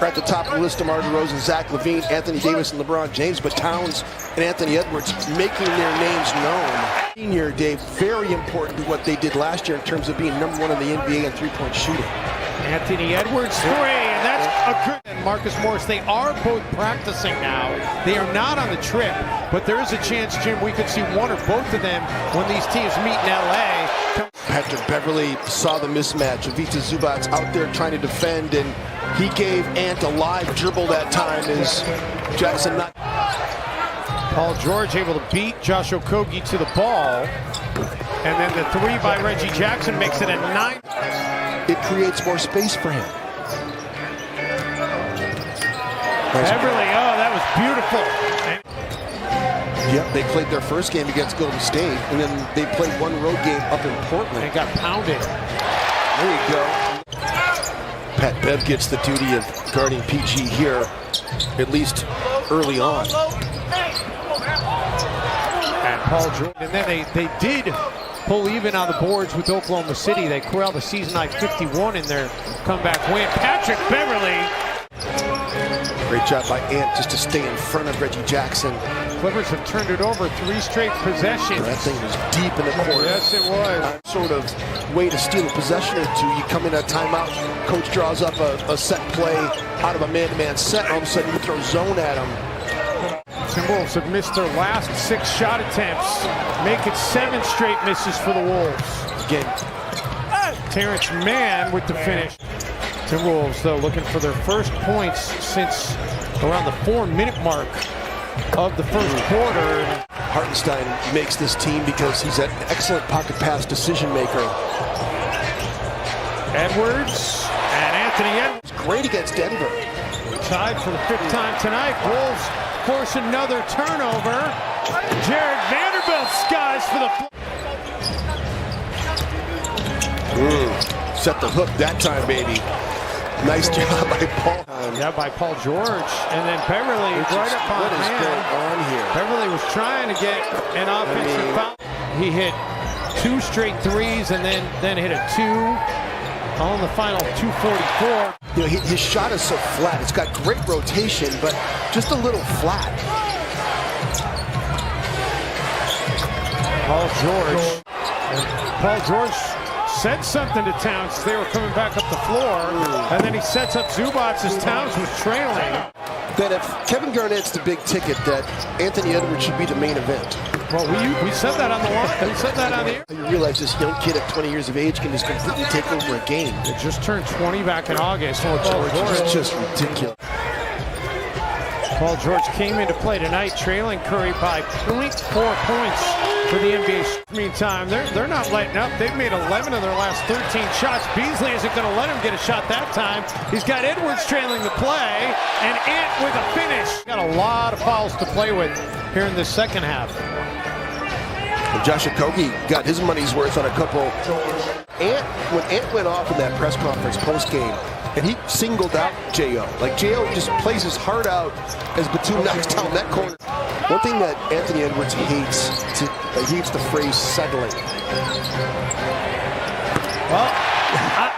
are at the top of the list: DeMar DeRozan, Zach LaVine, Anthony Davis, and LeBron James. But Towns and Anthony Edwards making their names known. Senior Dave, very important to what they did last year in terms of being #1 in the NBA in three-point shooting. Anthony Edwards, 3, and that's a good. And Marcus Morris, they are both practicing now. They are not on the trip, but there is a chance, Jim, we could see one or both of them when these teams meet in LA. Patrick Beverly saw the mismatch. Ivica Zubac out there trying to defend, and he gave Ant a live dribble that time as Jackson not. Paul George able to beat Josh Okogie to the ball. And then the 3 by Reggie Jackson makes it a 9. It creates more space for him. Beverly, oh, that was beautiful. Yep, they played their first game against Golden State, and then they played one road game up in Portland. They got pounded. There you go. Pat Bev gets the duty of guarding PG here, at least early on. And Paul George, and then they did pull even on the boards with Oklahoma City. They corralled the season-high 51 in their comeback win. Patrick Beverly. Great job by Ant just to stay in front of Reggie Jackson. Clippers have turned it over 3 straight possessions. That thing was deep in the corner. Yes, it was. Sort of way to steal a possession or two. You come in a timeout, coach draws up a set play out of a man-to-man set, all of a sudden you throw zone at him. Timberwolves have missed their last 6 shot attempts, make it 7 straight misses for the Wolves. Again, Terrence Mann with the finish. Timberwolves, though, looking for their first points since around the 4-minute mark of the first quarter. Hartenstein makes this team because he's an excellent pocket pass decision maker. Edwards and Anthony Edwards. Great against Denver. Tied for the 5th time tonight. Wolves force another turnover. Jared Vanderbilt skies for the... Set the hook that time, baby. Nice job by Paul. Yeah, by Paul George. And then Beverly right up on What is hand. going on here? Beverly was trying to get an offensive foul. He hit 2 straight threes and then hit a 2 on the final 2:44. You know, his shot is so flat. It's got great rotation, but just a little flat. Paul George said something to Towns as they were coming back up the floor, and then he sets up Zubac as Towns was trailing. That if Kevin Garnett's the big ticket, that Anthony Edwards should be the main event. Well, we said that on the line. We said that on the air. You realize this young kid at 20 years of age can just completely take over a game. It just turned 20 back in August. Paul George is just ridiculous. Paul George came into play tonight, trailing Curry by 0.4 points for the NBA. Meantime, they're not letting up. They've made 11 of their last 13 shots. Beasley isn't going to let him get a shot that time. He's got Edwards trailing the play, and Ant with a finish. Got a lot of fouls to play with here in the second half. And Josh Okogie got his money's worth on a couple. When Ant went off in that press conference post-game, and he singled out J.O. Like, J.O. just plays his heart out as Batum knocks down that corner. One thing that Anthony Edwards hates the phrase settling. Well,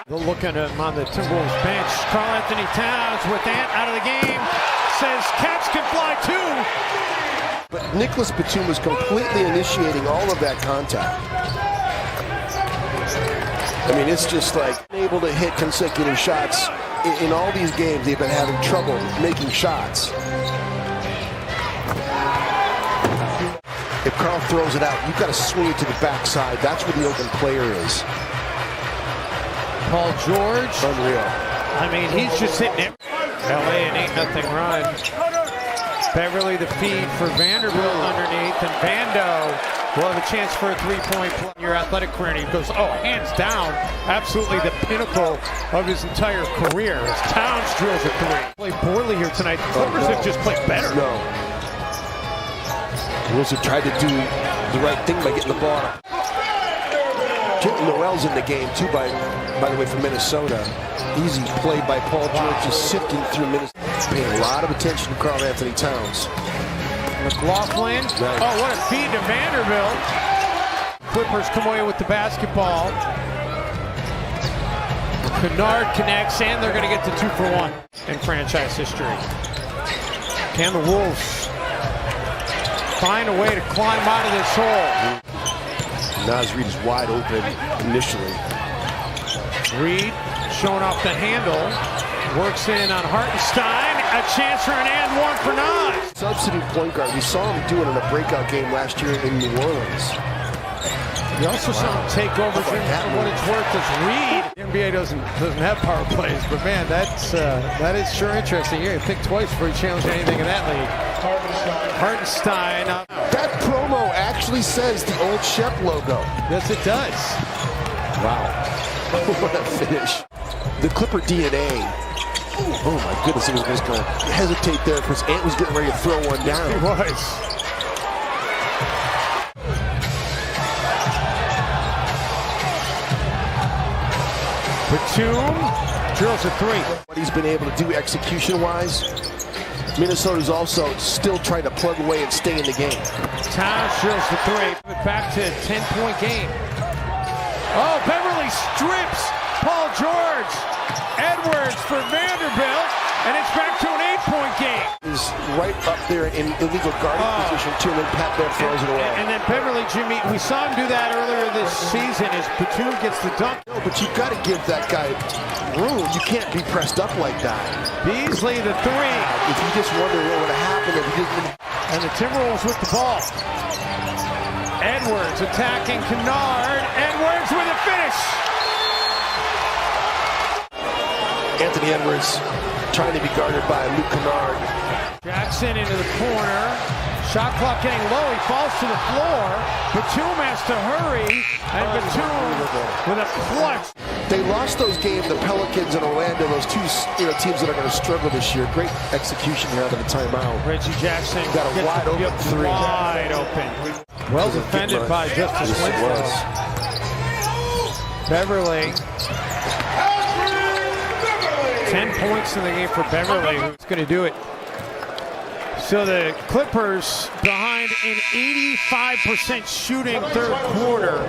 they'll look at him on the Timberwolves bench. Karl Anthony Towns with Ant out of the game. Says cats can fly too. But Nicholas Batum was completely initiating all of that contact. I mean, it's just like able to hit consecutive shots. In all these games, they've been having trouble making shots. If Karl throws it out, you've got to swing it to the backside. That's where the open player is. Paul George. Unreal. I mean, he's just hitting it. LA an 8-0 run. Beverly the feed for Vanderbilt underneath, and Vando will have a chance for a 3-point play in your athletic career. And he goes, oh, hands down, absolutely the pinnacle of his entire career. As Towns drills a three. Played poorly here tonight. The Clippers have just played better. No. Wolves have tried to do the right thing by getting the ball. Kent Noel's in the game too, by the way, for Minnesota. Easy play by Paul George, just sifting through Minnesota. Paying a lot of attention to Karl Anthony Towns. McLaughlin. Nice. Oh, what a feed to Vanderbilt. Clippers come away with the basketball. Kennard connects, and they're going to get the 2 for 1 in franchise history. Can the Wolves find a way to climb out of this hole? Naz Reid is wide open initially. Reid showing off the handle, works in on Hartenstein, a chance for an and one for Naz. Substitute point guard. We saw him do it in a breakout game last year in New Orleans. You also saw him take over for what it's worth as Reid. The NBA doesn't have power plays, but man, that is sure interesting. You think twice before you challenge anything in that league. Hartenstein. That promo actually says the old Shep logo. Yes, it does. Wow. What a finish. The Clipper DNA. Oh my goodness, he was just going to hesitate there because Ant was getting ready to throw one down. He was. Batum drills a 3. What he's been able to do execution-wise, Minnesota's also still trying to plug away and stay in the game. Towns drills the 3. Back to a 10-point game. Oh, Beverly strips Paul George. Edwards for Vanderbilt, and it's back to an 8-point game. Is right up there in illegal guarding position too, and then Pat Bev throws it away. And then Beverly, Jimmy, we saw him do that earlier this season as Batum gets the dunk. No, but you've got to give that guy room. You can't be pressed up like that. Beasley the 3. If you just wonder what would have happened if he didn't. And the Timberwolves with the ball. Edwards attacking Kennard. Edwards with a finish. Anthony Edwards trying to be guarded by Luke Kennard. Jackson into the corner. Shot clock getting low. He falls to the floor. Batum has to hurry. And Batum with a clutch. They lost those games, the Pelicans and Orlando, those two teams that are going to struggle this year. Great execution here out of the timeout. Reggie Jackson got a wide open 3. Wide open. Well defended by Justice Winslow. Beverly. 10 points in the game for Beverly. Who's going to do it? So the Clippers behind an 85% shooting third quarter.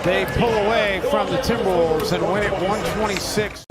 They pull away from the Timberwolves and win it 126.